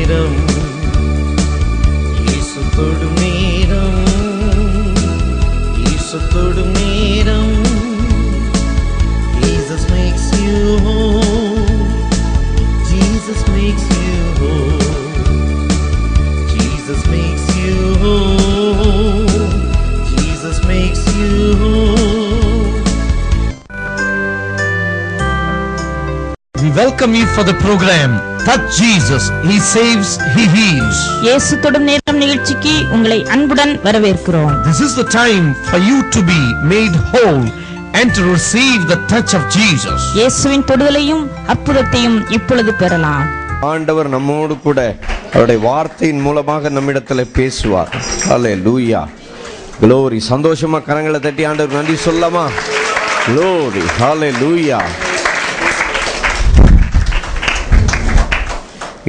நேரம், இயேசு தொடும் நேரம், இயேசு தொடும் நேரம். Jesus makes you whole, Jesus makes you whole, Jesus makes you whole, Jesus makes you whole. We welcome you for the program Touch Jesus, He saves, He heals. இயேசு தொடும் நேரம் நிகழ்ச்சிக்கு உங்களை அன்புடன் வரவேற்கிறோம். This is the time for you to be made whole and to receive the touch of Jesus. இயேசுவின் தொடுதலையும் அற்புதத்தையும் இப்பொழுது பெறலாம். ஆண்டவர் நம்மோடு கூட அவருடைய வார்த்தையின் மூலமாக நம்மிடத்தில் பேசுவார். ஹல்லேலூயா, glory. சந்தோஷமா கரங்களை தட்டி ஆண்டவர் நன்றி சொல்லலாமா? glory, ஹல்லேலூயா.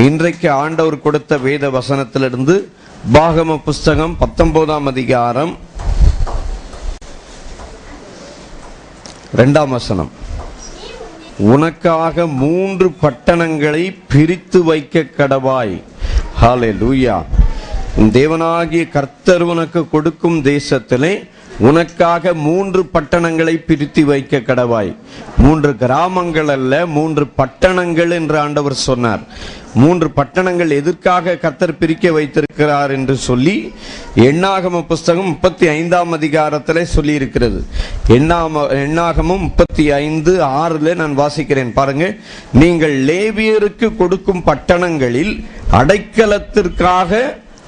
இன்றைக்கு ஆண்டவர் கொடுத்த வேத வசனத்திலிருந்து பாகம புஸ்தகம் 19ஆம் அதிகாரம் 2ஆம் வசனம். உனக்காக 3 பட்டணங்களை பிரித்து வைக்க கடவாய். ஹல்லேலூயா. தேவனாகிய கர்த்தர் உனக்கு கொடுக்கும் தேசத்திலே உனக்காக 3 பட்டணங்களை பிரித்து வைக்க கடவாய். 3 கிராமங்கள் அல்ல, 3 பட்டணங்கள் என்று ஆண்டவர் சொன்னார். 3 பட்டணங்கள் எதற்காக கர்த்தர் பிரிக்க வைத்திருக்கிறார் என்று சொல்லி எண்ணாகம புஸ்தகம் 35ஆம் அதிகாரத்திலே சொல்லி இருக்கிறது. எண்ணாகமும் 35:6 நான் வாசிக்கிறேன் பாருங்க. நீங்கள் லேவியருக்கு கொடுக்கும் பட்டணங்களில் அடைக்கலத்திற்காக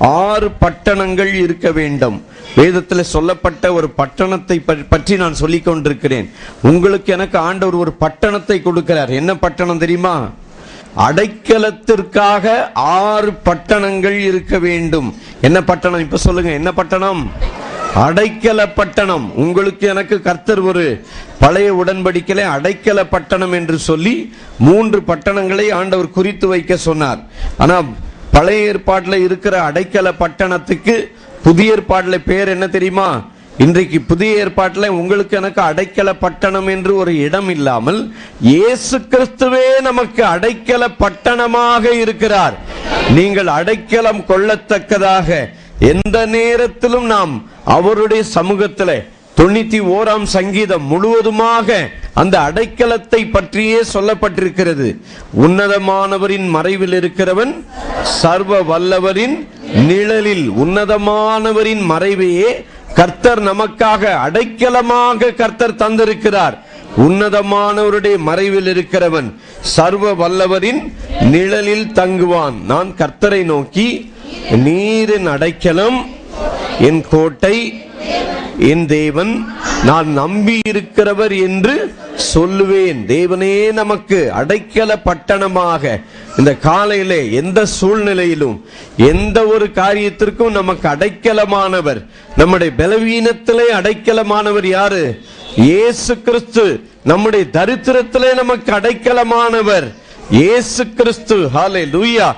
6 பட்டணங்கள் இருக்க வேண்டும். வேதத்தில் சொல்லப்பட்ட ஒரு பட்டணத்தை பற்றி நான் சொல்லிக் கொண்டிருக்கிறேன். உங்களுக்கு எனக்கு ஆண்டவர் ஒரு பட்டணத்தை கொடுக்கிறார். என்ன பட்டணம் தெரியுமா? அடைக்கலத்திற்காக 6 பட்டணங்கள் இருக்க வேண்டும். என்ன பட்டணம்? இப்ப சொல்லுங்க, என்ன பட்டணம்? அடைக்கல பட்டணம். உங்களுக்கு எனக்கு கர்த்தர் ஒரு பழைய உடன்படிக்கையிலே அடைக்கல பட்டணம் என்று சொல்லி 3 பட்டணங்களை ஆண்டவர் குறித்து வைக்க சொன்னார். ஆனா பழைய ஏற்பாட்டில் இருக்கிற அடைக்கல பட்டணத்துக்கு புதிய ஏற்பாட்டில் பேர் என்ன தெரியுமா? இன்றைக்கு புதிய ஏற்பாட்டில் உங்களுக்கு எனக்கு அடைக்கல பட்டணம் என்று ஒரு இடம் இல்லாமல் இயேசு கிறிஸ்துவே நமக்கு அடைக்கல பட்டணமாக இருக்கிறார். நீங்கள் அடைக்கலம் கொள்ளத்தக்கதாக எந்த நேரத்திலும் நாம் அவருடைய சமூகத்தில் 91ஆம் சங்கீதம் முழுவதுமாக அந்த அடைக்கலத்தை பற்றியே சொல்லப்பட்டிருக்கிறது. உன்னதமானவரின் மறைவில் இருக்கிறவன் சர்வ வல்லவரின் நிழலில். உன்னதமானவரின் மறைவையே கர்த்தர் நமக்காக அடைக்கலமாக கர்த்தர் தந்திருக்கிறார். உன்னதமானவருடைய மறைவில் இருக்கிறவன் சர்வ வல்லவரின் நிழலில் தங்குவான். நான் கர்த்தரை நோக்கி, நீரின் அடைக்கலம், என் கோட்டை, என் தேவன், நான் நம்பி இருக்கிறவர் என்று சொல்லுவேன். தேவனே நமக்கு அடைக்கல பட்டணமாக இந்த காலையிலே எந்த சூழ்நிலையிலும் எந்த ஒரு காரியத்திற்கும் நமக்கு அடைக்கலமானவர். நம்முடைய பலவீனத்திலே அடைக்கலமானவர் யாரு? இயேசு கிறிஸ்து. நம்முடைய தரித்திரத்திலே நமக்கு அடைக்கலமானவர் இயேசு கிறிஸ்து. ஹல்லேலூயா.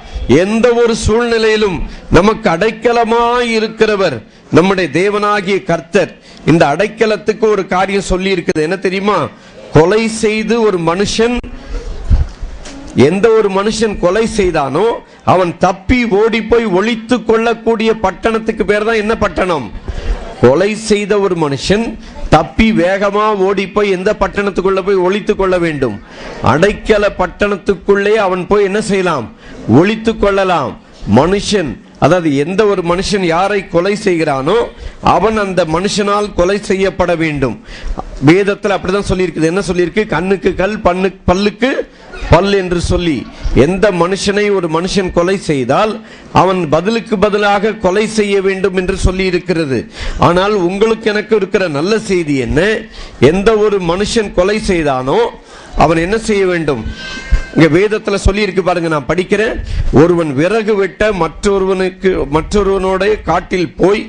எந்த ஒரு சூழ்நிலையிலும் நமக்கு அடைக்கலமாய் இருக்கிறவர் நம்முடைய தேவனாகிய கர்த்தர். இந்த அடைக்கலத்துக்கு ஒரு காரியம் சொல்லி இருக்குது. என்ன தெரியுமா? கொலை செய்து ஒரு மனுஷன், எந்த ஒரு மனுஷன் கொலை செய்தானோ அவன் தப்பி ஓடி போய் ஒளித்து கொள்ளக்கூடிய பட்டணத்துக்கு பேர் தான் என்ன பட்டணம்? கொலை செய்த ஒரு மனுஷன் தப்பி வேகமா ஓடி போய் எந்த பட்டணத்துக்குள்ள போய் ஒளித்து கொள்ள வேண்டும்? அடைக்கல பட்டணத்துக்குள்ளே அவன் போய் என்ன செய்யலாம்? ஒளித்து கொள்ளலாம். மனுஷன், அதாவது எந்த ஒரு மனுஷன் யாரை கொலை செய்கிறானோ அவன் அந்த மனுஷனால் கொலை செய்யப்பட வேண்டும். வேதத்தில் அப்படிதான் சொல்லியிருக்குது. என்ன சொல்லியிருக்கு? கண்ணுக்கு கல், பல்லுக்கு பல் என்று சொல்லி எந்த மனுஷனை ஒரு மனுஷன் கொலை செய்தால் அவன் பதிலுக்கு பதிலாக கொலை செய்ய வேண்டும் என்று சொல்லி இருக்கிறது. ஆனால் உங்களுக்கு எனக்கு இருக்கிற நல்ல செய்தி என்ன? எந்த ஒரு மனுஷன் கொலை செய்தானோ அவன் என்ன செய்ய வேண்டும்? இங்க வேதத்துல சொல்லி இருக்கு பாருங்க, நான் படிக்கிறேன். ஒருவன் விறகு வெட்ட மற்றொருவனோட காட்டில் போய்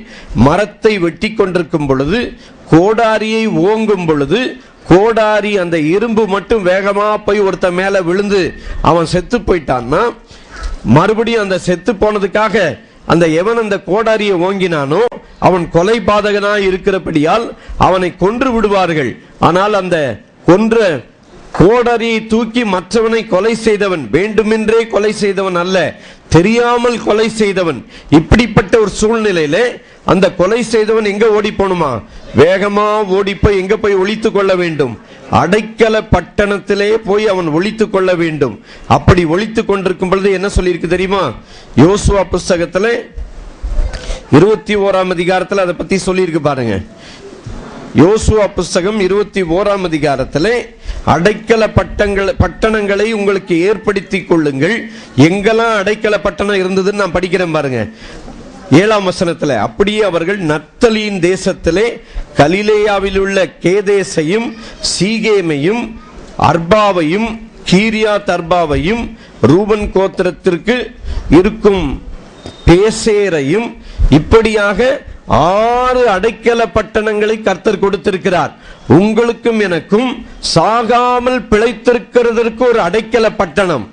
மரத்தை வெட்டி கொண்டிருக்கும் பொழுது கோடாரியை ஓங்கும் பொழுது கோடாரி அந்த இரும்பு மட்டும் வேகமா போய் ஒருத்த மேல விழுந்து அவன் செத்து போயிட்டான்னா, மறுபடியும் அந்த செத்து போனதுக்காக அந்த எவன் அந்த கோடாரியை ஓங்கினானோ அவன் கொலை பாதகனாய் இருக்கிறபடியால் அவனை கொன்று விடுவார்கள். ஆனால் அந்த கொன்ற கோடரியை தூக்கி மற்றவனை கொலை செய்தவன், வேண்டுமென்றே கொலை செய்தவன் அல்ல, தெரியாமல் கொலை செய்தவன். இப்படிப்பட்ட ஒரு சூழ்நிலையில அந்த கொலை செய்தவன் எங்க ஓடி போணுமா? வேகமா ஓடி போய் எங்க போய் ஒளித்துக் கொள்ள வேண்டும்? அடைக்கல பட்டணத்திலே போய் அவன் ஒளித்துக் கொள்ள வேண்டும். அப்படி ஒளித்துக் கொண்டிருக்கும் பொழுது என்ன சொல்லியிருக்கு தெரியுமா? யோசுவா புஸ்தகத்துல 21ஆம் அதிகாரத்தில் அதை பத்தி சொல்லியிருக்கு பாருங்க. யோசுவா புஸ்தகம் 21ஆம் அதிகாரத்திலே அடைக்கல பட்டணங்களை உங்களுக்கு ஏற்படுத்தி கொள்ளுங்கள். எங்கெல்லாம் அடைக்கல பட்டணம் இருந்ததுன்னு நான் படிக்கிறேன் பாருங்க. 7ஆம் வசனத்துல, அப்படியே அவர்கள் நப்தலியின் தேசத்திலே கலிலேயாவில் உள்ள கேதேசையும் சீகேமையும் அர்பாவையும் கீரியாத் அர்பாவையும் ரூபன் கோத்திரத்திற்கு இருக்கும் பேசேரையும் இப்படியாக 6 அடைக்கல பட்டணங்களை கர்த்தர் கொடுத்திருக்கிறார். உங்களுக்கும் எனக்கும் சாகாமல் பிழைத்திருக்கிறதற்கு ஒரு அடைக்கல பட்டணம்.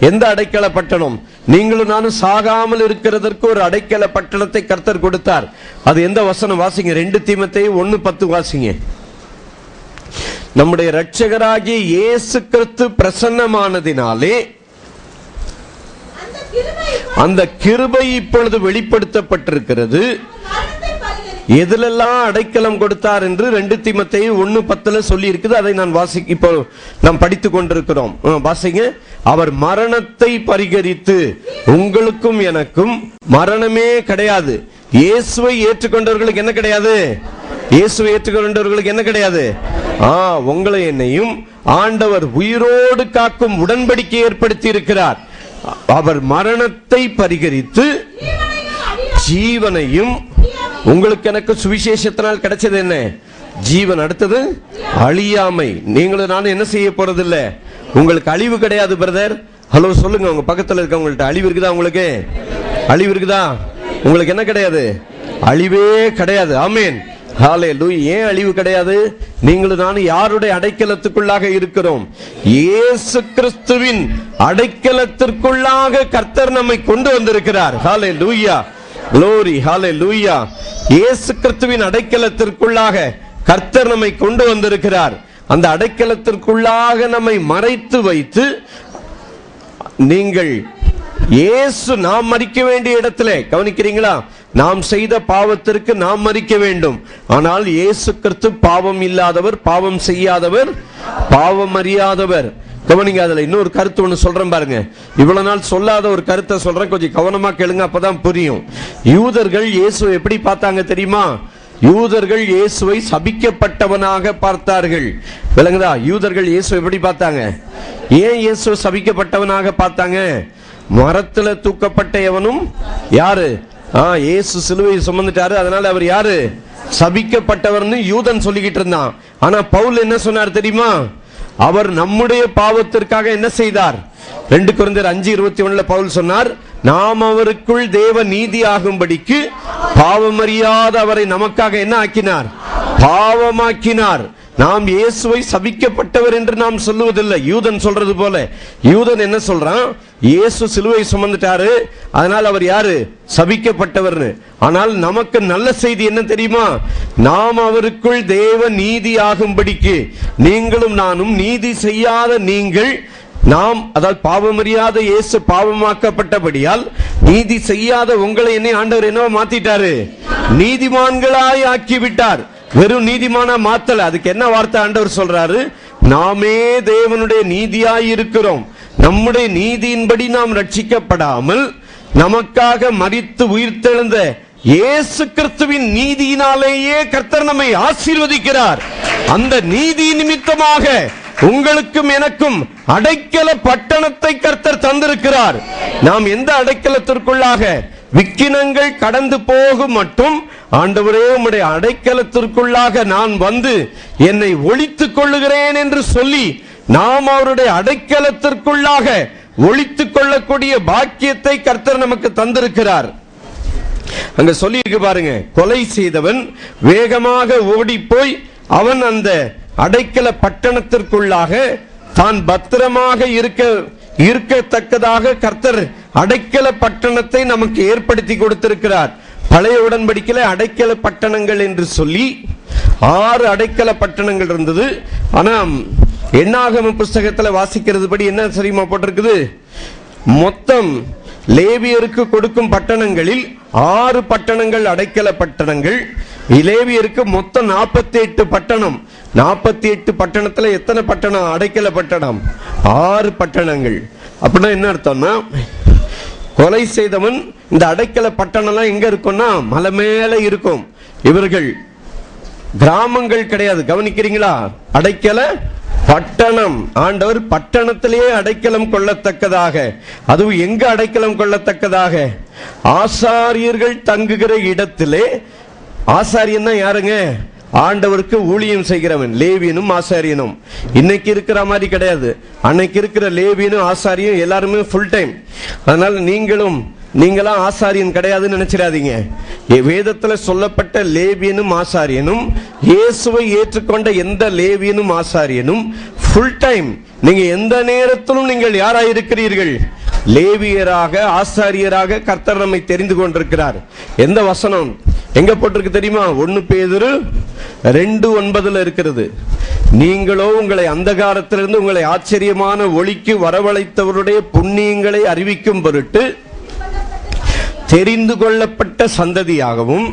எந்த அடைக்கல பட்டணம்? நீங்களும் நானும் சாகாமல் இருக்கிறதற்கு ஒரு அடைக்கல பட்டணத்தை கர்த்தர் கொடுத்தார். அது எந்த வசனம்? வாசிங்க. 2 தீமோத்தேயு 1:10 வாசிங்க. நம்முடைய இரட்சகராகிய இயேசு கிறிஸ்து பிரசன்னமானதினாலே அந்த கிருபை இப்பொழுது வெளிப்படுத்தப்பட்டிருக்கிறது. எதிலெல்லாம் அடைக்கலம் கொடுத்தார் என்று 2 தீமோத்தேயு 1:10 சொல்லி இருக்குது. அதை நான் இப்போ நாம் படித்துக் கொண்டிருக்கிறோம். வாசிங்க. அவர் மரணத்தை பரிகரித்து, உங்களுக்கும் எனக்கும் மரணமே கிடையாது. இயேசுவை ஏற்றுக்கொண்டவர்களுக்கு என்ன கிடையாது? இயேசுவை ஏற்றுக்கொண்டவர்களுக்கு என்ன கிடையாது? உங்களை என்னையும் ஆண்டவர் உயிரோடு காக்கும் உடன்படிக்கை ஏற்படுத்தி இருக்கிறார். அவர் மரணத்தை பரிகரித்து ஜீவனையும், உங்களுக்கு எனக்கு சுவிசேஷத்தினால் கிடைச்சது என்ன? ஜீவன். அடுத்தது அழியாமை. நீங்களும் நானும் என்ன செய்ய போறதில்ல, உங்களுக்கு அழிவு கிடையாது பிரதர். ஹலோ சொல்லுங்க, உங்க பக்கத்துல இருக்கவங்கள்ட்ட அழிவு இருக்குதா? உங்களுக்கு அழிவு இருக்குதா? உங்களுக்கு என்ன கிடையாது? அழிவே கிடையாது. ஆமென். ஹல்லேலூயா. ஏன் அழிவு கிடையாது? நீங்களும் நானும் யாருடைய அடைக்கலத்துக்குள்ளாக இருக்கிறோம்? இயேசு கிறிஸ்துவின் அடைக்கலத்திற்குள்ளாக கர்த்தர் நம்மை கொண்டு வந்திருக்கிறார். ஹல்லேலூயா. Glory, hallelujah. இயேசு கிறிஸ்துவின் அடைக்கலத்திற்குள்ளாக கர்த்தர் நம்மை கொண்டு வந்திருக்கிறார். அந்த அடைக்கலத்திற்குள்ளாக நம்மை மறைத்து வைத்து, நீங்கள் இயேசு நாம் மரிக்க வேண்டிய இடத்திலே, கவனிக்கிறீங்களா? நாம் செய்த பாவத்திற்கு நாம் மரிக்க வேண்டும். ஆனால் இயேசு கிறிஸ்து பாவம் இல்லாதவர், பாவம் செய்யாதவர், பாவம் அறியாதவர். கவனிங்க. அதுல இன்னொரு கருத்து ஒண்ணு சொல்றேன் பாருங்க. இவ்வளவு நாள் சொல்லாத ஒரு கருத்தை சொல்றேன், கொஞ்சம் கவனமா கேளுங்க, அப்பதான் புரியும். யூதர்கள் இயேசுவை எப்படி பார்த்தாங்க தெரியுமா? யூதர்கள் இயேசுவை சபிக்கப்பட்டவனாக பார்த்தார்கள். விளங்குதா? யூதர்கள் இயேசுவை எப்படி பார்த்தாங்க? ஏன் இயேசு சபிக்கப்பட்டவனாக பார்த்தாங்க? மரத்துல தூக்கப்பட்ட எவனும் யாரு? இயேசு சிலுவையை சுமந்துட்டாரு, அதனால அவர் யாரு? சபிக்கப்பட்டவர்னு யூதன் சொல்லிக்கிட்டு இருந்தான். ஆனா பவுல் என்ன சொன்னார் தெரியுமா? அவர் நம்முடைய பாவத்திற்காக என்ன செய்தார்? 2 கொரிந்தியர் 5:21 பவுல் சொன்னார், நாம் அவருக்குள் தேவ நீதி ஆகும்படிக்கு பாவமறியாத அவரை நமக்காக என்ன ஆக்கினார்? பாவமாக்கினார். நாம் இயேசுவை சபிக்கப்பட்டவர் என்று நாம் சொல்லுவதில்லை, யூதன் சொல்றது போல. யூதன் என்ன சொல்றான்? இயேசு சிலுவை சுமந்துட்டாரு, அதனால் அவர் யாரு? சபிக்கப்பட்டவர்னு. ஆனால் நமக்கு நல்ல செய்தி என்ன தெரியுமா? நாம் அவருக்குள் தேவ நீதி ஆகும்படிக்கு, நீங்களும் நானும் நீதி செய்யாத நீங்கள், நாம் அதாவது பாவமறியாத இயேசு பாவமாக்கப்பட்டபடியால் நீதி செய்யாத உங்களை என்னை ஆண்டவர் என்னவோ மாத்திட்டாரு? நீதிமான்களாய் ஆக்கிவிட்டார். வெறும் நீதிமானா மாத்தல. அதுக்கு என்ன வார்த்தை ஆண்டவர் சொல்றாரு? நாமே தேவனுடைய நீதியாய் இருக்கிறோம். நம்முடைய நீதியின்படி நாம் ரட்சிக்கப்படாமல் நமக்காக மரித்து உயிர்த்தெழுந்த இயேசு கிறிஸ்துவின் நீதியினாலேயே கர்த்தர் நம்மை ஆசீர்வதிக்கிறார். அந்த நீதி நிமித்தமாக உங்களுக்கும் எனக்கும் அடைக்கல பட்டணத்தை கர்த்தர் தந்திருக்கிறார். நாம் எந்த அடைக்கலத்திற்குள்ளாக? விக்கினங்கள் கடந்து போகும் மட்டும் ஆண்டவரே உம்முடைய அடைக்கலத்திற்குள்ளாக நான் வந்து என்னை ஒளித்துக் கொள்ளுகிறேன் என்று சொல்லி நாம் அவருடைய அடைக்கலத்திற்குள்ளாக ஒளித்துக் கொள்ளக்கூடிய பாக்கியத்தை கர்த்தர் நமக்கு தந்திருக்கிறார். அங்க சொல்லி இருக்கு பாருங்க, கொலை செய்தவன் வேகமாக ஓடி போய் அவன் அந்த அடைக்கல பட்டணத்திற்குள்ளாக தான் பத்திரமாக இருக்கத்தக்கதாக கர்த்தர் அடைக்கல பட்டணத்தை நமக்கு ஏற்படுத்தி கொடுத்திருக்கிறார். பழைய உடன்படிக்கையில அடைக்கல பட்டணங்கள் என்று சொல்லி 6 அடைக்கல பட்டணங்கள் இருந்தது. ஆனா என்னாகம புஸ்தகத்துல வாசிக்கிறது படி என்ன தெரியுமா போட்டிருக்குது? மொத்தம் லேவியருக்கு கொடுக்கும் பட்டணங்களில் 6 பட்டணங்கள் அடைக்கல பட்டணங்கள். லேவியருக்கு மொத்தம் 48 பட்டணம். 48 பட்டணத்துல எத்தனை பட்டணம் அடைக்கல பட்டணம்? 6 பட்டணங்கள். அப்படின்னா என்ன அர்த்தம்னா, கொலை செய்தவன் இந்த அடைக்கல பட்டணம்லாம் எங்க இருக்கும்னா மலை மேல இருக்கும். இவர்கள் கிராமங்கள் கிடையாது. கவனிக்கிறீங்களா? அடைக்கல பட்டணம். ஆண்டவர் பட்டணத்திலேயே அடைக்கலம் கொள்ளத்தக்கதாக, அதுவும் எங்க அடைக்கலம் கொள்ளத்தக்கதாக? ஆசாரியர்கள் தங்குகிற இடத்திலே. ஆசாரியன்னா யாருங்க? ஆண்டவருக்கு ஊழியம் செய்கிறவன், லேவியனும் ஆசாரியனும். இன்னைக்கு இருக்கிற மாதிரி கிடையாது. அன்னைக்கு இருக்கிற லேவியனும் ஆசாரியும் எல்லாருமே ஃபுல் டைம். அதனால நீங்களாம் ஆசாரியன் கிடையாதுன்னு நினைச்சிடாதீங்க. வேதத்துல சொல்லப்பட்ட லேவியனும் ஆசாரியனும், இயேசுவை ஏற்றுக்கொண்ட எந்த லேவியனும் ஆசாரியனும் ஃபுல் டைம். நீங்க எந்த நேரத்திலும் நீங்கள் யாராயிருக்கிறீர்கள்? லேவியராக, ஆசாரியராக கர்த்தர் நம்மை தெரிந்து கொண்டிருக்கிறார். எந்த வசனம் எங்க போட்டிருக்கு தெரியுமா? 1 பேதுரு 2:9 இருக்கிறது. நீங்களோ உங்களை அந்தகாரத்திலிருந்து உங்களை ஆச்சரியமான ஒளிக்கு வரவழைத்தவருடைய புண்ணியங்களை அறிவிக்கும் பொருட்டு தெரிந்து கொள்ளப்பட்ட சந்ததியாகவும்,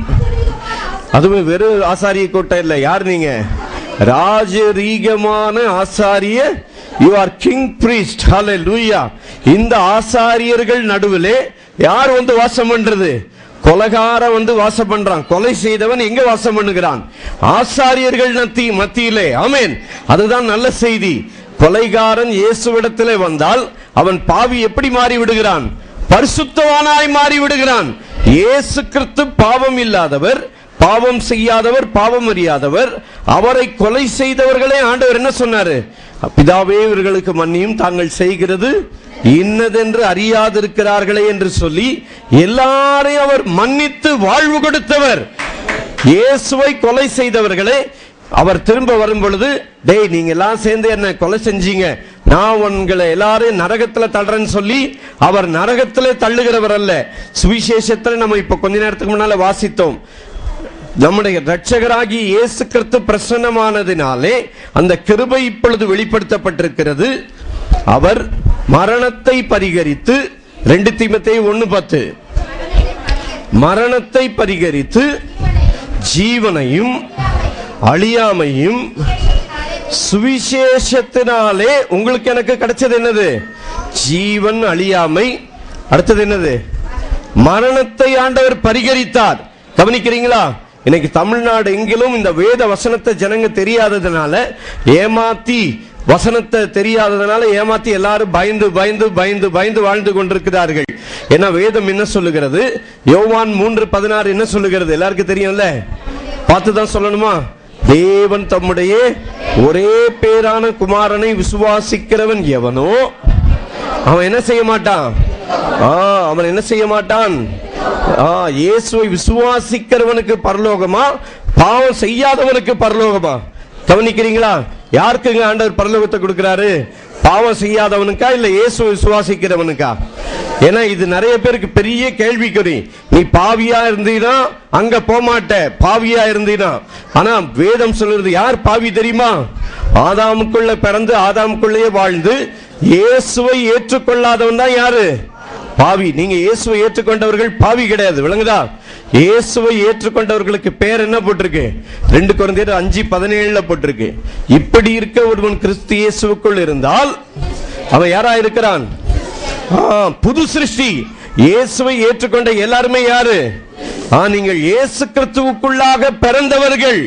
அதுவும் வெறும் ஆசாரிய கூட்டம் இல்ல. யார் நீங்க? ராஜரீகமான ஆசாரிய. You are king priest. Hallelujah. இந்த ஆசாரியர்கள் நடுவிலே யார் வந்து வாசம் பண்றது? கொலைகாரன் வந்து வாசம் பண்றான். கொலை செய்தவன் எங்க வாசம் பண்ணுகிறான்? ஆசாரியர்கள் மத்தியிலே. ஆமென். அதுதான் நல்ல செய்தி. கொலைகாரன் இயேசுவிடத்திலே வந்தால் அவன் பாவி எப்படி மாறி விடுகிறான்? பரிசுத்தவானாய் மாறி விடுகிறான். இயேசு கிறிஸ்து பாவம் இல்லாதவர், பாவம் செய்யாதவர், பாவம் அறியாதவர். அவரை கொலை செய்தவர்களே ஆண்டவர் என்ன சொன்னாரு? பிதாவே இவர்களுக்கு மன்னியும், தாங்கள் செய்கிறது இன்னதென்று அறியாதிருக்கிறார்களே என்று சொல்லி எல்லாரையும் அவர் மன்னித்து வாழ்வு கொடுத்தவர். இயேசுவை கொலை செய்தவர்களே அவர் திரும்ப வரும் பொழுது, டேய் நீங்க எல்லாம் சேர்ந்து என்ன கொலை செஞ்சீங்க, நான் உங்களை எல்லாரையும் நரகத்துல தள்ளுறேன்னு சொல்லி அவர் நரகத்திலே தள்ளுகிறவர் அல்ல. சுவிசேஷத்துல நம்ம இப்ப கொஞ்ச நேரத்துக்கு முன்னால வாசித்தோம். நம்முடைய இரட்சகராகி இயேசு கிறிஸ்து பிரசன்னமானதினாலே அந்த கிருபை இப்பொழுது வெளிப்படுத்தப்பட்டிருக்கிறது. அவர் மரணத்தை பரிகரித்து, 2 தீமோத்தேயு 1:10, மரணத்தை பரிகரித்து ஜீவனையும் அழியாமையும் சுவிசேஷத்தினாலே உங்களுக்கு எனக்கு கிடைச்சது என்னது? ஜீவன், அழியாமை. அடுத்தது என்னது? மரணத்தை ஆண்டவர் பரிகரித்தார். கவனிக்கிறீங்களா? இன்னைக்கு தமிழ்நாடு எங்கிலும் இந்த வேத வசனத்தை ஜனங்க தெரியாததுனால, ஏமாத்தி வசனத்தை தெரியாததுனால ஏமாத்தி எல்லாரும் பயந்து பயந்து பயந்து பயந்து வாழ்ந்து கொண்டிருக்கிறார்கள். ஏன்னா வேதம் என்ன சொல்லுகிறது? யோவான் 3:16 என்ன சொல்லுகிறது? எல்லாருக்கும் தெரியும்ல, பார்த்துதான் சொல்லணுமா? தேவன் தம்முடைய ஒரே பேரான குமாரனை விசுவாசிக்கிறவன் எவனோ அவன் என்ன செய்ய மாட்டான்? அவன் என்ன செய்ய மாட்டான்? இயேசுவை விசுவாசிக்கிறவனுக்கு பரலோகமா, பாவம் செய்யாதவனுக்கு பரலோகமா? கவனிக்கிறீங்களா? யாருக்குங்க ஆண்டவர் பரலோகத்தை கொடுக்கிறாரு? பாவம் செய்யாதவனுக்கா இல்ல இயேசுவை விசுவாசிக்கிறவனுக்கா? ஏன்னா இது நிறைய பேருக்கு பெரிய கேள்விக்குறி. நீ பாவியா இருந்தீனா அங்க போமாட்ட, பாவியா இருந்தீனா. ஆனா வேதம் சொல்றது யார் பாவி தெரியுமா? ஆதாமுக்குள்ள பிறந்து ஆதாமுக்குள்ளேயே வாழ்ந்து இயேசுவை ஏற்றுக்கொள்ளாதவன் தான் யாரு? பாவி. நீங்க இயேசுவை ஏற்றுக்கொண்டவர்கள் பாவி கிடையாது. விளங்குதா? இயேசுவை ஏற்றுக்கொண்டவர்களுக்கு பேர் என்ன போட்டிருக்கு? 2 கொரிந்தியர் 5:17 போட்டிருக்கு. இப்படி இருக்க ஒருவன் கிறிஸ்து இயேசுவுக்குள் இருந்தால் அவன் யாரா இருக்கிறான்? புது சிருஷ்டி. இயேசுவை ஏற்றுக்கொண்ட எல்லாருமே யாரு? நீங்கள் இயேசு கிறிஸ்துவுக்குள்ளாக பிறந்தவர்கள்.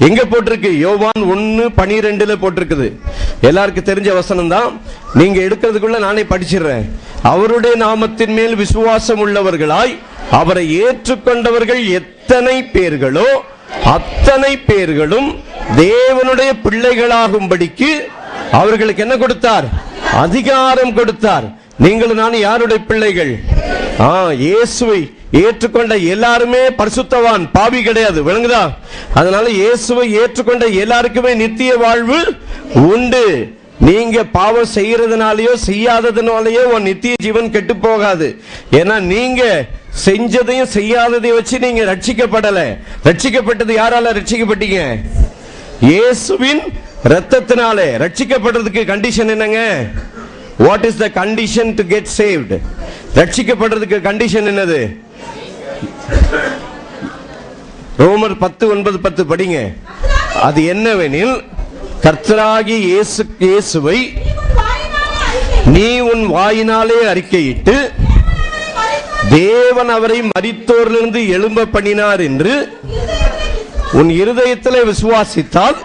எங்க போட்டிருக்கு? யோவான் 1:12 போட்டிருக்குது. எல்லாருக்கும் தெரிஞ்ச வசனம் தான். நீங்க எடுக்கிறதுக்குள்ள நானே படிச்சிடுறேன். அவருடைய நாமத்தின் மேல் விசுவாசம் உள்ளவர்களாய் அவரை ஏற்றுக்கொண்டவர்கள் எத்தனை பேர்களோ அத்தனை பேர்களும் தேவனுடைய பிள்ளைகளாகும்படிக்கு அவர்களுக்கு என்ன கொடுத்தார்? அதிகாரம் கொடுத்தார். நீங்களும் நான் யாருடைய பிள்ளைகள்? இயேசுவை ஏற்றுக்கொண்ட எல்லாருமே பரிசுத்தவான், பாவி கிடையாது. விளங்குதா? அதனால இயேசுவை ஏற்றுக்கொண்ட எல்லாருக்குமே நித்திய வாழ்வு உண்டு. நீங்க பாவம் செய்யறதுனாலயோ செய்யாததுனாலயோ உன் நித்திய ஜீவன் கெட்டு போகாது. ஏன்னா நீங்க செஞ்சதையும் செய்யாததையும் வச்சு நீங்க ரட்சிக்கப்படல. ரட்சிக்கப்பட்டது யாரால ரட்சிக்கப்பட்டீங்க? இயேசுவின் ரத்தத்தினாலே. ரட்சிக்கப்படுறதுக்கு கண்டிஷன் என்னங்க? What is the condition to get saved? ரட்சிக்கப்படுறதுக்கு கண்டிஷன் என்னது? ரோமர் 10:9-10 படிங்க. அது என்னவெனில், கர்த்தராகிய இயேசுவை நீ உன் வாயினாலே அறிக்கையிட்டு தேவன் அவரை மரித்தோரிலிருந்து எழும்ப பண்ணினார் என்று உன் இருதயத்திலே விசுவாசித்தால்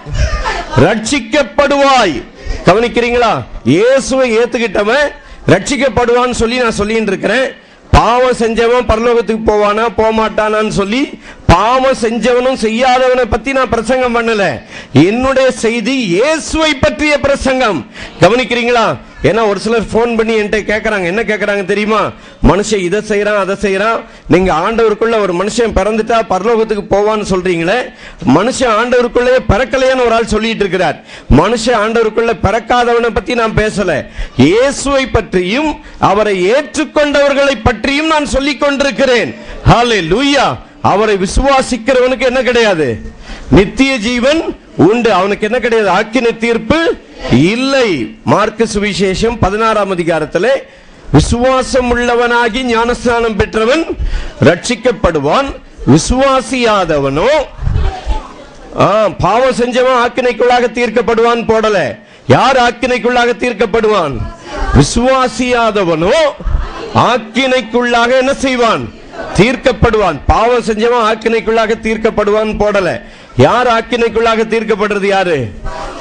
ரட்சிக்கப்படுவாய். கவனிக்கிறீங்களா? இயேசுவை ஏத்துக்கிட்டவன் ரட்சிக்கப்படுவான்னு சொல்லி நான் சொல்லிட்டு இருக்கிறேன். பாவம் செஞ்சவன் பரலோகத்துக்கு போவானா போக மாட்டானான்னு சொல்லி பாவம் செஞ்சவனும் செய்யாதவனை பத்தி நான் பிரசங்கம் பண்ணல. என்னுடைய செய்தி இயேசுவை பற்றிய பிரசங்கம். கவனிக்கிறீங்களா? ஏன்னா ஒரு சிலர் போன் பண்ணி என்கிட்ட கேட்கறாங்க. என்ன கேட்கறாங்க தெரியுமா? மனுஷன் இதை செய்யறான் அதை செய்யறான், நீங்க ஆண்டவருக்குள்ள ஒரு மனுஷன் பிறந்துட்டா பரலோகத்துக்கு போவான்னு சொல்றீங்களே, மனுஷன் ஆண்டவருக்குள்ளே பிறக்கலையான்னு ஒரு ஆள் சொல்லிட்டு இருக்கிறார். மனுஷன் ஆண்டவருக்குள்ள பிறக்காதவனை பத்தி நான் பேசல, இயேசுவை பற்றியும் அவரை ஏற்றுக்கொண்டவர்களை பற்றியும் நான் சொல்லிக் கொண்டிருக்கிறேன். ஹல்லேலூயா. அவரை விசுவாசிக்கிறவனுக்கு என்ன கிடையாது? நித்திய ஜீவன் உண்டு. அவனுக்கு என்ன கிடையாது? ஆக்கினை தீர்ப்பு இல்லை. மார்க்கு சுவிசேஷம் 16ஆம் அதிகாரத்திலே விசுவாசம் உள்ளவனாகி ஞானஸ்நானம் பெற்றவன் ரட்சிக்கப்படுவான், விசுவாசியாதவனோ பாவம் செஞ்சவன் ஆக்கினைக்குள்ளாக தீர்க்கப்படுவான் போடல. யார் ஆக்கினைக்குள்ளாக தீர்க்கப்படுவான்? விசுவாசியாதவனோ ஆக்கினைக்குள்ளாக என்ன செய்வான்? தீர்க்கப்படுவான். பாவம் செஞ்சவன் ஆக்கினைக்குள்ளாக தீர்க்கப்படுவான் போடல. யார் ஆக்கினைக்குள்ளாக தீர்க்கப்படுறது? யாரு?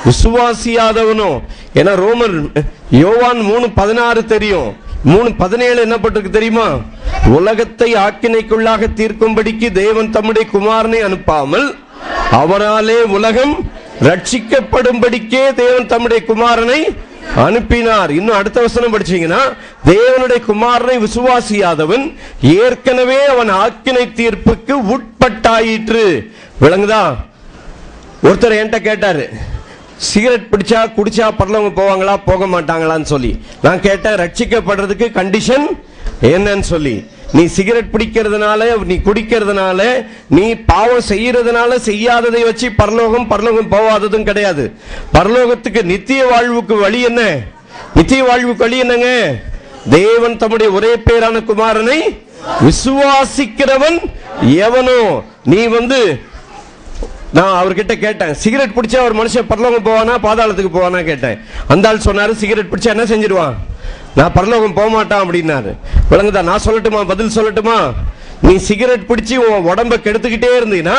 விசுவாசியாதவனோ. ஏன்னா ரோமர் யோவான் 3:16 தெரியும். 3:17 என்ன பட்டிருக்கு தெரியுமா? உலகத்தை ஆக்கினைக்குள்ளாக தீர்க்கும்படிக்கு தேவன் தம்முடைய குமாரனை அனுப்பாமல் அவராலே உலகம் ரட்சிக்கப்படும்படிக்கே தேவன் தம்முடைய குமாரனை அனுப்பினார். இன்னும் அடுத்த வசனம் படிச்சீங்கன்னா, தேவனுடைய குமாரனை விசுவாசியாதவன் ஏற்கனவே அவன் ஆக்கினை தீர்ப்புக்கு உட்பட்டாயிற்று. விளங்குதா? ஒருத்தர் என்கிட்ட கேட்டாரு, சிகரெட் பிடிச்சா குடிச்சா பரலோகம் போவாங்களா போக மாட்டாங்களான்னு சொல்லி. நான் கேட்டேன், ரட்சிக்கப்படுறதுக்கு கண்டிஷன் என்னன்னு சொல்லி. நீ சிகரெட் பிடிக்கிறதுனால, நீ குடிக்கிறதுனால, நீ பாவம் செய்யறதுனால செய்யாததை வச்சு பரலோகம் போவாததும் கிடையாது. பரலோகத்துக்கு நித்திய வாழ்வுக்கு வழி என்ன? நித்திய வாழ்வுக்கு வழி என்னங்க? தேவன் தம்முடைய ஒரே பேரான குமாரனை விசுவாசிக்கிறவன் எவனோ. நீ நான் அவர்கிட்ட கேட்டேன், சிகரெட் பிடிச்சா ஒரு மனுஷன் பரலோகம் போவானா பாதாளத்துக்கு போவானா கேட்டேன். அந்த ஆள் சொன்னாரு, சிகரெட் பிடிச்சா என்ன செஞ்சிருவான்? நான் பரலோகம் போக மாட்டான் அப்படின்னாரு. விளங்குதா? நான் சொல்லட்டுமா? பதில் சொல்லட்டுமா? நீ சிகரெட் பிடிச்சி உன் உடம்ப கெடுத்துக்கிட்டே இருந்தீங்கன்னா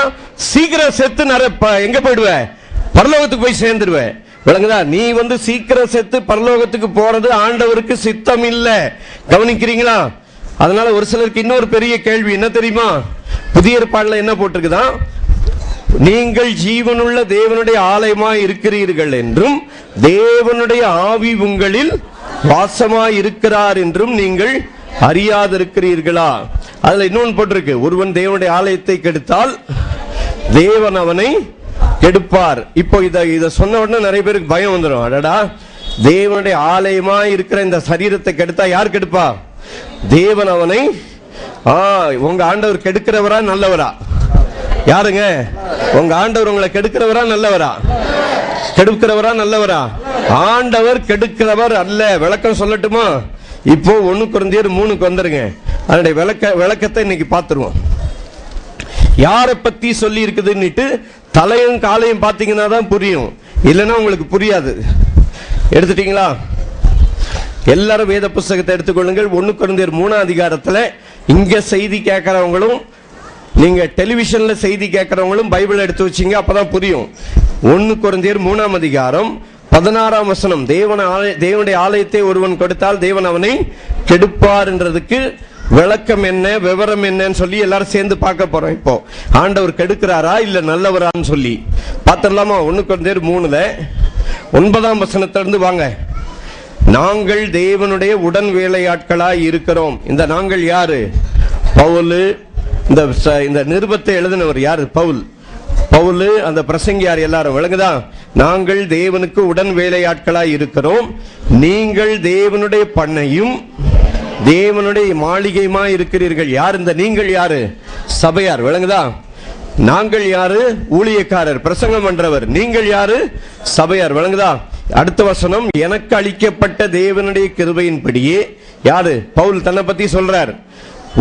சீக்கிரம் செத்து எங்க போயிடுவ? பரலோகத்துக்கு போய் சேர்ந்துருவ. விளங்குதா? நீ சீக்கிரம் செத்து பரலோகத்துக்கு போறது ஆண்டவருக்கு சித்தம் இல்ல. கவனிக்கிறீங்களா? அதனால ஒரு சிலருக்கு இன்னொரு பெரிய கேள்வி என்ன தெரியுமா? புதிய ஏற்பாடுல என்ன போட்டிருக்குதான்? நீங்கள் ஜீவனுள்ள தேவனுடைய ஆலயமாய் இருக்கிறீர்கள் என்றும் தேவனுடைய ஆவி உங்களில் வாசமாய் இருக்கிறார் என்றும் நீங்கள் அறியாதிருக்கிறீர்களா? அதுல இன்னொன்று போட்டிருக்கு, ஒருவன் தேவனுடைய ஆலயத்தை கெடுத்தால் தேவன் அவனை கெடுப்பார். இப்போ இத சொன்ன உடனே நிறைய பேருக்கு பயம் வந்துடும். அடடா, தேவனுடைய ஆலயமாய் இருக்கிற இந்த சரீரத்தை கெடுத்தா யார் கெடுப்பா? தேவன் அவனை. உங்க ஆண்டவர் கெடுக்கிறவரா நல்லவரா? யாருங்க? உங்க ஆண்டவர் உங்களை கெடுக்கிறவரா நல்லவரா? கெடுக்கிறவரா நல்லவரா? ஆண்டவர் கெடுக்கிறவர் அல்ல. விளக்கம் சொல்லட்டுமா? இப்போ 1 கொரிந்தியர் 3க்கு வந்துருங்க. அதனுடைய விளக்கத்தை இன்னைக்கு பார்த்துருவோம். யாரை பத்தி சொல்லி இருக்குதுன்னுட்டு தலையும் காலையும் பார்த்தீங்கன்னா தான் புரியும், இல்லைன்னா உங்களுக்கு புரியாது. எடுத்துட்டீங்களா? எல்லாரும் வேத புஸ்தகத்தை எடுத்துக்கொள்ளுங்கள். 1 கொரிந்தியர் 3ஆம் அதிகாரத்தில் இங்க செய்தி கேட்கிறவங்களும் நீங்க டெலிவிஷன்ல செய்தி கேட்கிறவங்களும் பைபிள் எடுத்து வச்சீங்க, அப்பதான் புரியும். 1 கொரிந்தியர் 3ஆம் அதிகாரம் 16ஆம் வசனம், தேவனுடைய ஆலயத்தை ஒருவன் கொடுத்தால் தேவன் அவனை கெடுப்பார் என்றதுக்கு விளக்கம் என்ன, விவரம் என்னன்னு சொல்லி எல்லாரும் சேர்ந்து பார்க்க போறோம். இப்போ ஆண்டவர் கெடுக்கிறாரா இல்ல நல்லவரான்னு சொல்லி பார்த்துடலாமா? 1 கொரிந்தியர் 3ல 9ஆம் வசனத்திலிருந்து வாங்க. நாங்கள் தேவனுடைய உடன் வேலையாட்களாய் இருக்கிறோம். இந்த நாங்கள் யாரு? பவுல். இந்த நிருபத்தை எழுதினவர் யாரு? பவுல். அந்த பிரசங்கியார் எல்லாரும். விளங்குதா? நாங்கள் தேவனுக்கு உடன் வேலையாட்களாய் இருக்கிறோம். நீங்கள் தேவனுடைய பண்ணையும் தேவனுடைய மாளிகையுமா இருக்கிறீர்கள். யார் இந்த நீங்கள்? யாரு? சபையார். விளங்குதா? நாங்கள் யாரு? ஊழியக்காரர், பிரசங்கம் பண்றவர். நீங்கள் யாரு? சபையார். விளங்குதா? அடுத்த வசனம், எனக்கு அளிக்கப்பட்ட தேவனுடைய கிருபையின்படியே, யாரு? பவுல் தன்னை பத்தி சொல்றார்.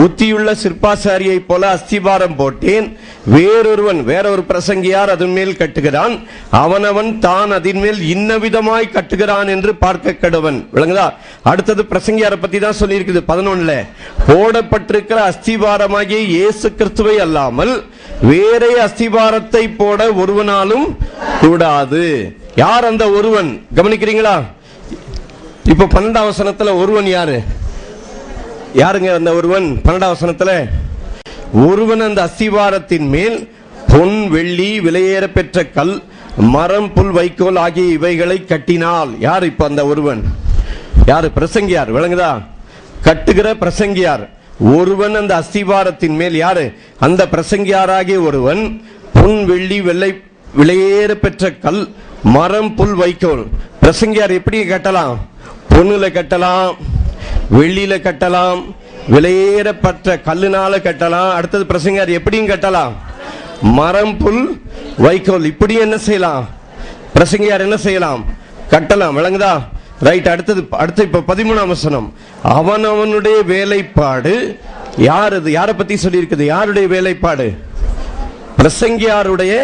உத்தியுள்ள சிற்பாசாரியை போல அஸ்திபாரம் போட்டேன், வேற ஒரு பிரசங்கியார் அதன் மேல் கட்டுகிறான், அவனவன் தான் அதன் மேல் இன்னவிதமாய் கட்டுகிறான் என்று பார்க்க கடவன். விளங்குதா? அடுத்தது பிரசங்கியாரை பத்தி தான் சொல்லி இருக்குது 11. போடப்பட்டிருக்கிற அஸ்திபாரமாகிய இயேசு கிறிஸ்துவை அல்லாமல் வேறே அஸ்திபாரத்தை போட ஒருவனாலும் கூடாது. யார் அந்த ஒருவன்? கவனிக்கிறீங்களா? இப்ப 12 வசனத்துல ஒருவன் யாரு? யாருங்க அந்த ஒருவன்? 12 வசனத்துல ஒருவன் அந்த அஸ்திவாரத்தின் மேல் பொன் வெள்ளி விலையேற பெற்ற கல் மரம் புல் வைக்கோல் ஆகிய இவைகளை கட்டினால். யார் இப்ப அந்த ஒருவன்? யாரு? பிரசங்கியார். விளங்குதா? கட்டுகிற பிரசங்கியார். ஒருவன் அந்த அஸ்திவாரத்தின் மேல், யாரு? அந்த பிரசங்கியாராகிய ஒருவன் பொன் வெள்ளி விலையேற பெற்ற கல் மரம் புல் வைக்கோல். பிரசங்கியார் எப்படி கட்டலாம்? பொண்ணுல கட்டலாம், வெள்ளியில கட்டலாம், விலையேறப்பட்ட கல்லுனால கட்டலாம். அடுத்தது பிரசங்கியார் எப்படியும் கட்டலாம்? மரம் புல் வைக்கோல். இப்படி என்ன செய்யலாம்? பிரசங்கியார் என்ன செய்யலாம்? கட்டலாம். விளங்குதா? ரைட். அடுத்து இப்ப 13ஆம் வசனம், அவனுடைய வேலைப்பாடு. யார் அது? யாரை பத்தி சொல்லி இருக்குது? யாருடைய வேலைப்பாடு? பிரசங்கியாருடைய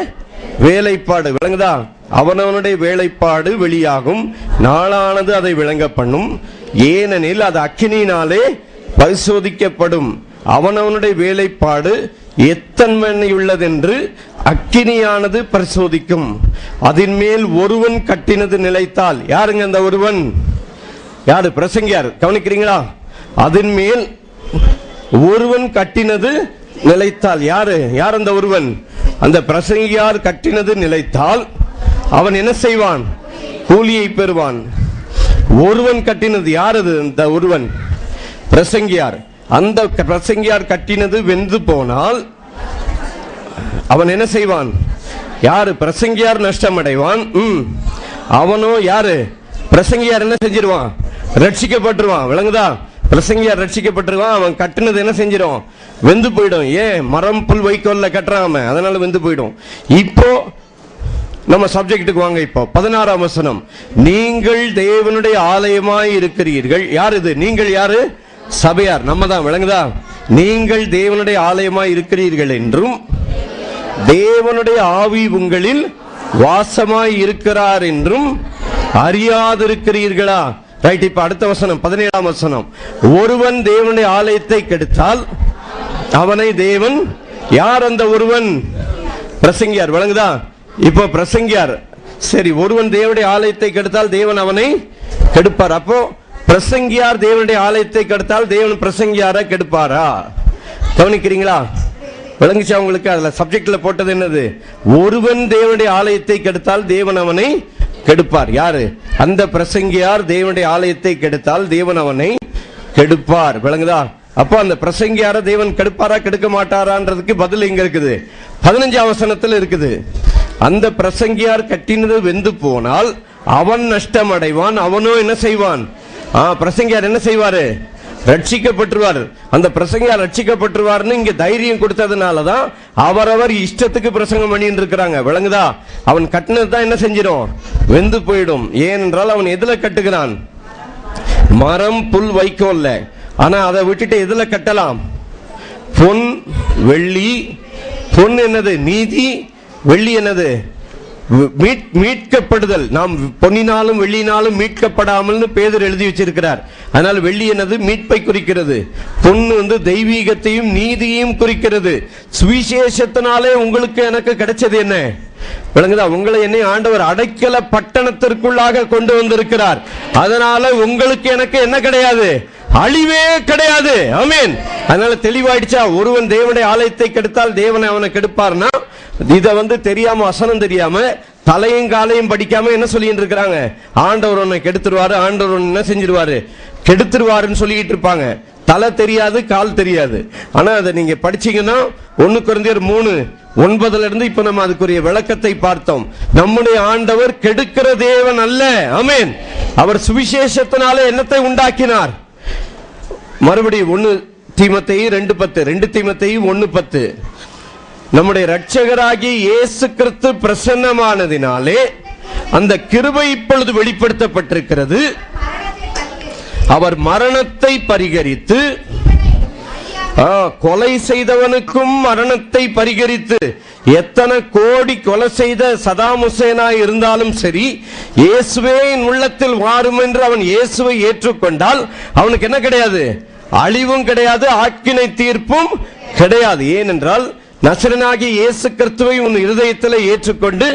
வேலைப்பாடு. விளங்குதா? அவனவனுடைய வேலைப்பாடு வெளியாகும், நாளானது அதை விளங்க பண்ணும், ஏனெனில் அது அக்கினியினாலே பரிசோதிக்கப்படும். அவனவனுடைய வேலைப்பாடு எத்தன்மையுள்ளதென்று அக்கினியானது பரிசோதிக்கும். அதன் மேல் ஒருவன் கட்டினது நிலைத்தால். யாருங்க அந்த ஒருவன்? யாரு? பிரசங்கியார். கவனிக்கிறீங்களா? அதன் மேல் ஒருவன் கட்டினது நிலைத்தால். யாரு? யார் அந்த ஒருவன்? அந்த பிரசங்கியார் கட்டினது நிலைத்தால் அவன் என்ன செய்வான்? கூலியை பெறுவான். ஒருவன் கட்டினது. யார் அது? அந்த ஒருவன் பிரசங்கியார். அந்த பிரசங்கியார் கட்டினது வெந்து போனால் அவன் என்ன செய்வான்? யாரு? பிரசங்கியார் நஷ்டம் அடைவான். அவனோ யாரு? பிரசங்கியார் என்ன செஞ்சிருவான்? ரட்சிக்கப்பட்டுருவான். விளங்குதா? பிரசங்கியார் ரட்சிக்கப்பட்டுருவான். அவன் கட்டினது என்ன செஞ்சிடும்? வெந்து போயிடும். ஏன்? மரம் புல் வைக்கோல்ல கட்டுறான், அதனால வெந்து போயிடும். இப்போ நம்ம சப்ஜெக்டுக்கு வாங்க. இப்போ 16ஆம் வசனம், நீங்கள் தேவனுடைய ஆலயமாய் இருக்கிறீர்கள். யார் இது? நீங்கள் யாரு? சபையார். நம்ம தான். விளங்குதா? நீங்கள் தேவனுடைய ஆலயமாய் இருக்கிறீர்கள் என்றும் தேவனுடைய ஆவி உங்களில் வாசமாய் இருக்கிறார் என்றும் அறியாதிருக்கிறீர்களா? ரைட். இப்ப அடுத்த வசனம் 17ஆம் வசனம், ஒருவன் தேவனுடைய ஆலயத்தை கெடுத்தால் அவனை தேவன். யார் அந்த ஒருவன்? பிரசங்கியார். விளங்குதா? இப்போ பிரசங்கியார். சரி, ஒருவன் தேவனுடைய ஆலயத்தை கெடுத்தால் தேவன் அவனை கெடுப்பார். அப்போ பிரசங்கியார் தேவனுடைய ஆலயத்தை கெடுத்தால் தேவன் பிரசங்கியார கெடுப்பாரா? கவனிக்கிறீங்களா? விளங்குச்சா உங்களுக்கு? அதுல சப்ஜெக்ட்ல போட்டது என்னது? ஒருவன் தேவனுடைய ஆலயத்தை கெடுத்தால் தேவன் அவனை கெடுப்பார். யாரு? அந்த பிரசங்கியார் தேவனுடைய ஆலயத்தை கெடுத்தால் தேவன் அவனை கெடுப்பார். விளங்குதா? அப்போ அந்த பிரசங்கியார தேவன் கெடுப்பாரா கெடுக்க மாட்டாரான்றதுக்கு பதில் எங்க இருக்குது? 15ஆம் வசனத்தில் இருக்குது. அந்த பிரசங்கியார் கட்டினது வெந்து போனால் அவன் நஷ்டம் அடைவான். அவனோ என்ன செய்வான்? பிரசங்கியார் என்ன செய்வாரு? ரட்சிக்கப்பட்டுருவார். அந்த பிரசங்கியார் ரட்சிக்கப்பட்டுருவார்னு இங்க தைரியம் கொடுத்ததுனாலதான் அவரவர் இஷ்டத்துக்கு பிரசங்கம் பண்ணிட்டு இருக்கிறாங்க. விளங்குதா? அவன் கட்டினது தான் என்ன செஞ்சிடும்? வெந்து போயிடும். ஏனென்றால் அவன் எதுல கட்டுகிறான்? மரம் புல் வைக்கோல்ல. ஆனா அதை விட்டுட்டு எதுல கட்டலாம்? பொன் வெள்ளி. பொன் என்னது? நீதி. வெள்ளி என்னது? மீட்கப்படுதல். நாம் பொன்னினாலும் வெள்ளினாலும் மீட்கப்படாமல் பேதர் எழுதி வச்சிருக்கிறார். அதனால வெள்ளி என்னது? மீட்பை குறிக்கிறது. பொண்ணு தெய்வீகத்தையும் நீதியையும் குறிக்கிறது. சுவிசேஷத்தினாலே உங்களுக்கு எனக்கு கிடைச்சது என்ன? விளங்குதா? உங்களை என்னை ஆண்டவர் அடைக்கல பட்டணத்திற்குள்ளாக கொண்டு வந்திருக்கிறார். அதனால உங்களுக்கு எனக்கு என்ன கிடையாது? அழிவே கிடையாது. ஆமென். அதனால தெளிவாயிடுச்சா? ஒருவன் தேவனுடைய ஆலயத்தை கெடுத்தால் தேவனை அவனை கெடுப்பார்னா, இத தெரியாம, வசனம் தெரியாம, தலையும் காலையும் படிக்காம என்ன சொல்லிட்டு இருக்கிறாங்க? ஆண்டவர் உன்னை கெடுத்துருவாரு, ஆண்டவர் என்ன செஞ்சிருவாரு, கெடுத்துருவாருன்னு சொல்லிட்டு இருப்பாங்க. தலை தெரியாது, கால் தெரியாது. ஆனா அதை நீங்க படிச்சீங்கன்னா 1 கொரிந்தியர் 3:9 இப்ப நம்ம அதுக்குரிய விளக்கத்தை பார்த்தோம். நம்முடைய ஆண்டவர் கெடுக்கிற தேவன் அல்ல. ஆமென். அவர் சுவிசேஷத்தினால என்னத்தை உண்டாக்கினார்? மறுபடியும் 1 தீமோத்தேயு 2:10, 2 தீமோத்தேயு 1:10. நம்முடைய இரட்சகராகிய இயேசு கிறிஸ்து பிரசன்னமானதினாலே அந்த கிருபை இப்பொழுது வெளிப்படுத்தப்பட்டிருக்கிறது. அவர் மரணத்தை பரிகரித்து, கொலை செய்தவனுக்கும் மரணத்தை பரிகரித்து, எத்தனை கோடி கொலை செய்த சதாம் ஹுசேனா இருந்தாலும் சரி, இயேசுவே என் உள்ளத்தில் வாரும் என்று அவன் இயேசுவை ஏற்றுக்கொண்டால் அவனுக்கு என்ன கிடையாது? அழிவும் கிடையாது, ஆக்கினை தீர்ப்பும் கிடையாது. ஏனென்றால் நசரேயனாகிய இயேசு கிறிஸ்துவை உன் இருதயத்தில் ஏற்றுக்கொண்டு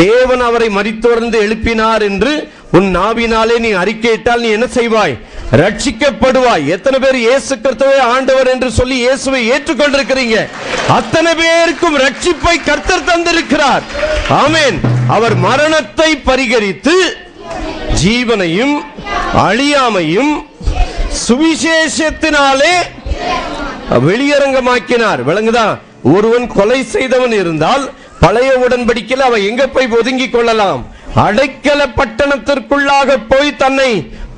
தேவன் அவரை மரித்தோர்ந்து எழுப்பினார் என்று உன் நாவினாலே நீ அறிக்கையிட்டால் நீ என்ன செய்வாய்? ரட்சிக்கப்படுவாய். எத்தனை பேர் இயேசு கிறிஸ்துவை ஆண்டவர் என்று சொல்லி இயேசுவை ஏற்றுக்கொண்டிருக்கிறீங்க? அத்தனை பேருக்கும் ரட்சிப்பை கர்த்தர் தந்திருக்கிறார். ஆமென். அவர் மரணத்தை பரிகரித்து ஜீவனையும் அழியாமையும் சுவிசேஷத்தினாலே வெளியரங்கமாக்கினார். விளங்குதா? ஒருவன் கொலை செய்தவன் இருந்தால் பழைய உடன்படிக்கையில் அவன் எங்க போய் ஒதுங்கிக் கொள்ளலாம்? அடைக்கல பட்டணத்திற்குள்ளாக போய் தன்னை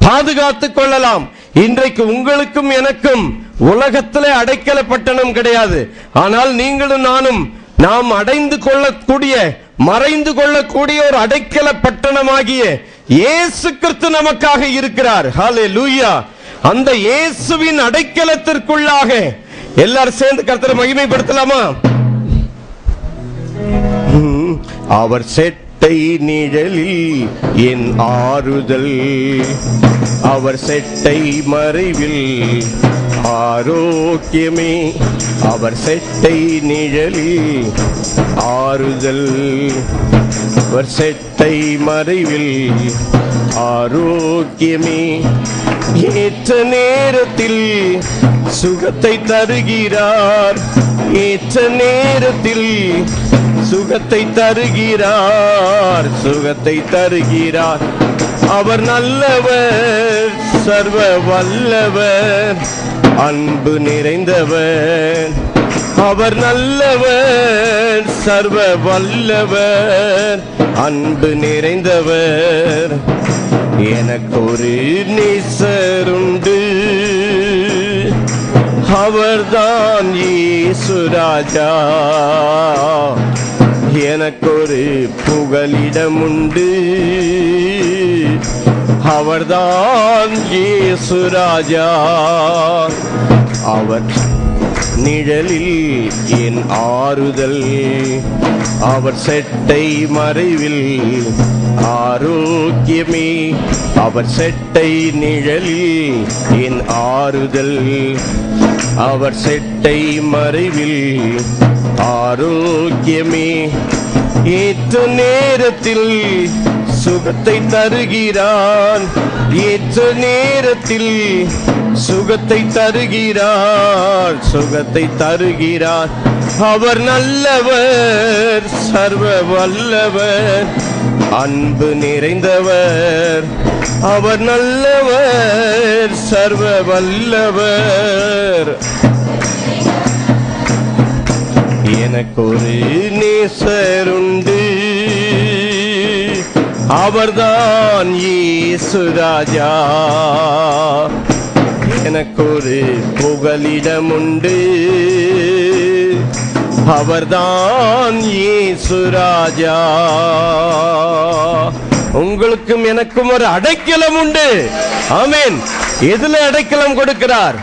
பாதுகாத்துக் கொள்ளலாம். இன்றைக்கு உங்களுக்கும் எனக்கும் உலகத்திலே அடைக்கல பட்டணம் கிடையாது. ஆனால் நீங்களும் நானும் நாம் அடைந்து கொள்ளக்கூடிய, மறைந்து கொள்ளக்கூடிய ஒரு அடைக்கல பட்டணமாகிய இயேசு கிறிஸ்து நமக்காக இருக்கிறார். ஹல்லேலூயா. அந்த இயேசுவின் அடைக்கலத்திற்குள்ளாக எல்லாரும் சேர்ந்து கர்த்தரை மகிமைப்படுத்தலாமா? அவர் செட்டை நிழலில் என் ஆறுதல், அவர் செட்டை மறைவில் ஆரோக்கியமே, அவர் செட்டை நிழலில் ஆறுதல், அவர் செட்டை மறைவில் ஆரோக்கியமே, ஏற்ற நேரத்தில் சுகத்தை தருகிறார், ஏற்ற நேரத்தில் சுகத்தை தருகிறார், சுகத்தை தருகிறார். அவர் நல்லவர், சர்வ வல்லவர், அன்பு நிறைந்தவர். அவர் நல்லவர், சர்வ வல்லவர், அன்பு நிறைந்தவர். எனக்கு ஒரு நேசருண்டு, அவர்தான் இயேசு ராஜா. எனக்கு ஒரு புகலிடம் உண்டு, அவர்தான் இயேசு ராஜா. அவர் நிழலில் என் ஆறுதல், அவர் செட்டை மறைவில் ஆரோக்கியமே, அவர் செட்டை நிழலில் என் ஆறுதல், அவர் செட்டை மறைவில் ஆரோக்கியமே, ஏற்ற நேரத்தில் சுகத்தை தருகிறான், ஏற்ற நேரத்தில் சுகத்தை தருகிறார், சுகத்தை தருகிறார். அவர் நல்லவர், சர்வ வல்லவர், அன்பு நிறைந்தவர். அவர் நல்லவர், சர்வ வல்லவர். எனக்கு ஒரு நேசருண்டு, அவர்தான் இயேசு ராஜா. எனக்கு ஒரு புகலிடம் உண்டு, அவர்தான் இயேசு ராஜா. உங்களுக்கும் எனக்கும் ஒரு அடைக்கலம் உண்டு. ஆமென். எதுல அடைக்கலம் கொடுக்கிறார்?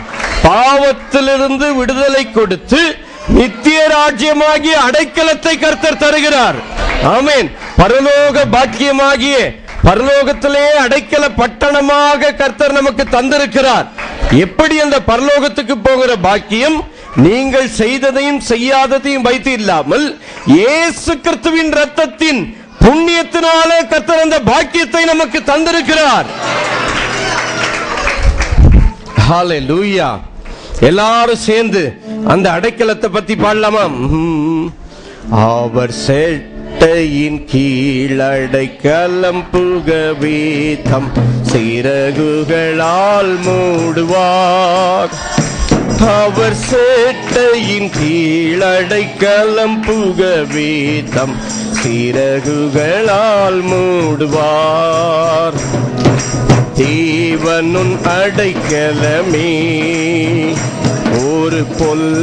பாவத்திலிருந்து விடுதலை கொடுத்து நித்திய ராஜ்யமாகிய அடைக்கலத்தை கர்த்தர் தருகிறார். ஆமென். பரலோக பாக்கியமாகிய பரலோகத்திலே அடைக்கல பட்டணமாக கர்த்தர் நமக்கு தந்திருக்கிறார். எப்படி அந்த பரலோகத்துக்கு போகிற பாக்கியம்? நீங்கள் செய்ததையும் செய்யாததையும் வைத்து இல்லாமல் இயேசு கிறிஸ்துவின் இரத்தத்தின் புண்ணியத்தினாலே கர்த்தர் அந்த பாக்கியத்தை நமக்கு தந்திருக்கிறார். ஹல்லேலூயா. எல்லாரும் சேர்ந்து அந்த அடைக்கலத்தை பத்தி பாடலாமா? அவர் செட்டையின் கீழடைக்கலம் புகவே தம் சிறகுகளால் மூடுவார். அவர் செட்டையின் கீழடைக்கலம் புகவே தம் சிறகுகளால் மூடுவார். தேவனுன் அடைக்கலமே, ஒரு பொல்